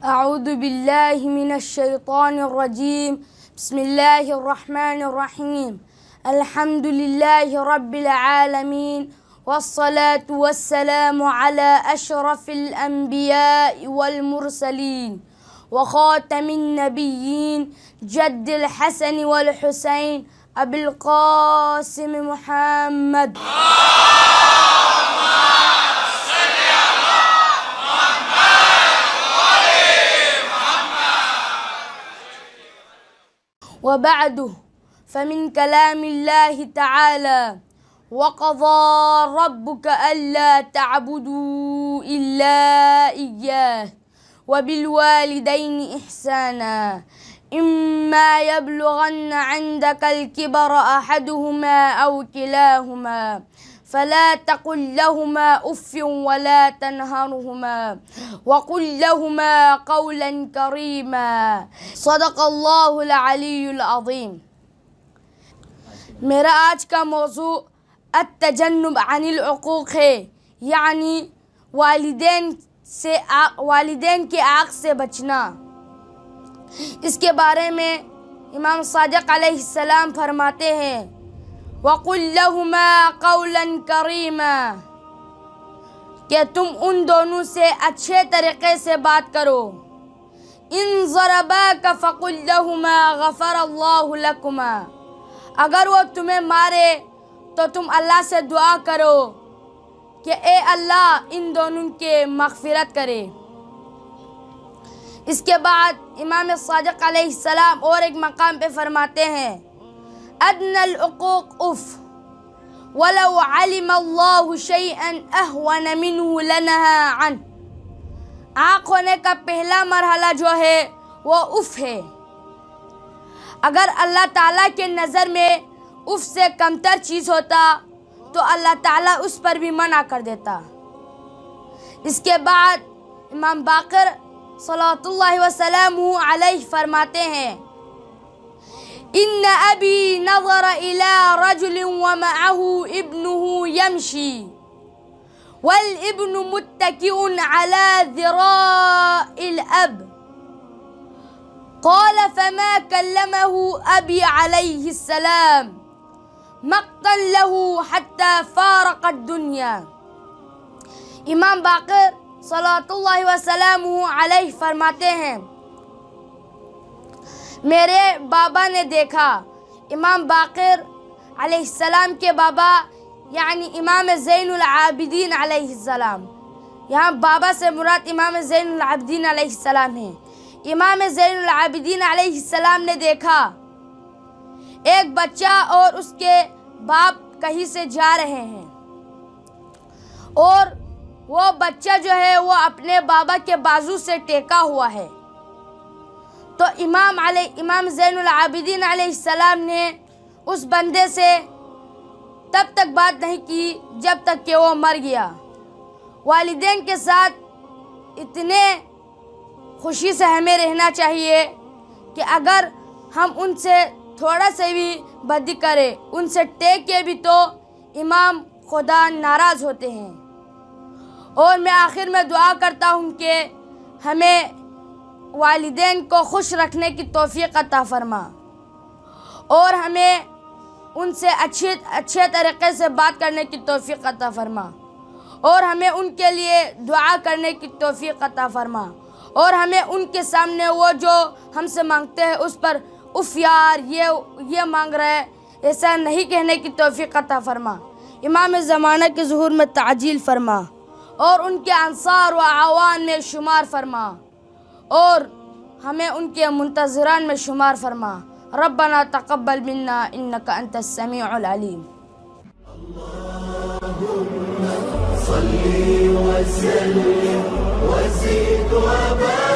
اعوذ باللہ من الشیطان الرجیم بسم اللہ الرحمن الرحیم الحمد للہ رب العالمین والصلاة والسلام على اشرف الانبیاء والمرسلین وخاتم النبیین جد الحسن والحسین ابی القاسم محمد. وبعد فمن كلام الله تعالى وقضى ربك ألا تعبدوا إلا إياه وبالوالدين إحسانا إما يبلغن عندك الكبر أحدهما أو كلاهما فلا تقل لهما أف ولا تنهرهما وقل لهما قولا كريما. صدق اللہ العلی العظیم. میرا آج کا موضوع التجنب عن العقوق ہے، یعنی والدین کے عاق سے بچنا. اس کے بارے میں امام صادق علیہ السلام فرماتے ہیں وَقُلْ لَهُمَا قَوْلًا كَرِيمًا، کہ تم ان دونوں سے اچھے طریقے سے بات کرو. إِن ضَرَبَاكَ فَقُلْ لَهُمَا غَفَرَ اللَّهُ لَكُمَا، اگر وہ تمہیں مارے تو تم اللہ سے دعا کرو کہ اے اللہ ان دونوں کے مغفرت کرے. اس کے بعد امام صادق علیہ السلام اور ایک مقام پہ فرماتے ہیں ادنى العقوق ولو علم الله شيئا اهون منه لنهى عنه. عاق ہونے کا پہلا مرحلہ جو ہے وہ اف ہے. اگر اللہ تعالیٰ کے نظر میں اف سے کمتر چیز ہوتا تو اللہ تعالیٰ اس پر بھی منع کر دیتا. اس کے بعد امام باقر صلوات اللہ وسلامہ علیہ فرماتے ہیں ان ابی نظر الى رجل ومعه ابنه يمشي والابن متكئ على ذراع الاب قال فما كلمه ابي عليه السلام مقتا له حتى فارق الدنيا. امام باقر صلوات اللہ وسلامہ علیہ فرماتے ہیں میرے بابا نے دیکھا. امام باقر علیہ السلام کے بابا یعنی امام زین العابدین علیہ السلام، یہاں بابا سے مراد امام زین العابدین علیہ السلام ہیں. امام زین العابدین علیہ السلام نے دیکھا ایک بچہ اور اس کے باپ کہیں سے جا رہے ہیں اور وہ بچہ جو ہے وہ اپنے بابا کے بازو سے ٹیکا ہوا ہے. تو امام زین العابدین علیہ السلام نے اس بندے سے تب تک بات نہیں کی جب تک کہ وہ مر گیا. والدین کے ساتھ اتنے خوشی سے ہمیں رہنا چاہیے کہ اگر ہم ان سے تھوڑا سے بھی بدی کریں، ان سے ٹیکے بھی تو امام خدا ناراض ہوتے ہیں. اور میں آخر میں دعا کرتا ہوں کہ ہمیں والدین کو خوش رکھنے کی توفیق عطا فرما اور ہمیں ان سے اچھے طریقے سے بات کرنے کی توفیق عطا فرما اور ہمیں ان کے لیے دعا کرنے کی توفیق عطا فرما اور ہمیں ان کے سامنے وہ جو ہم سے مانگتے ہیں اس پر اف یار یہ مانگ رہے ایسا نہیں کہنے کی توفیق عطا فرما. امام زمانہ کے ظہور میں تعجیل فرما اور ان کے انصار و اعوان میں شمار فرما اور ہمیں ان کے منتظران میں شمار فرما. ربنا تقبل منا انك انت السميع العليم. اللهم صل وسلم وزد وبارك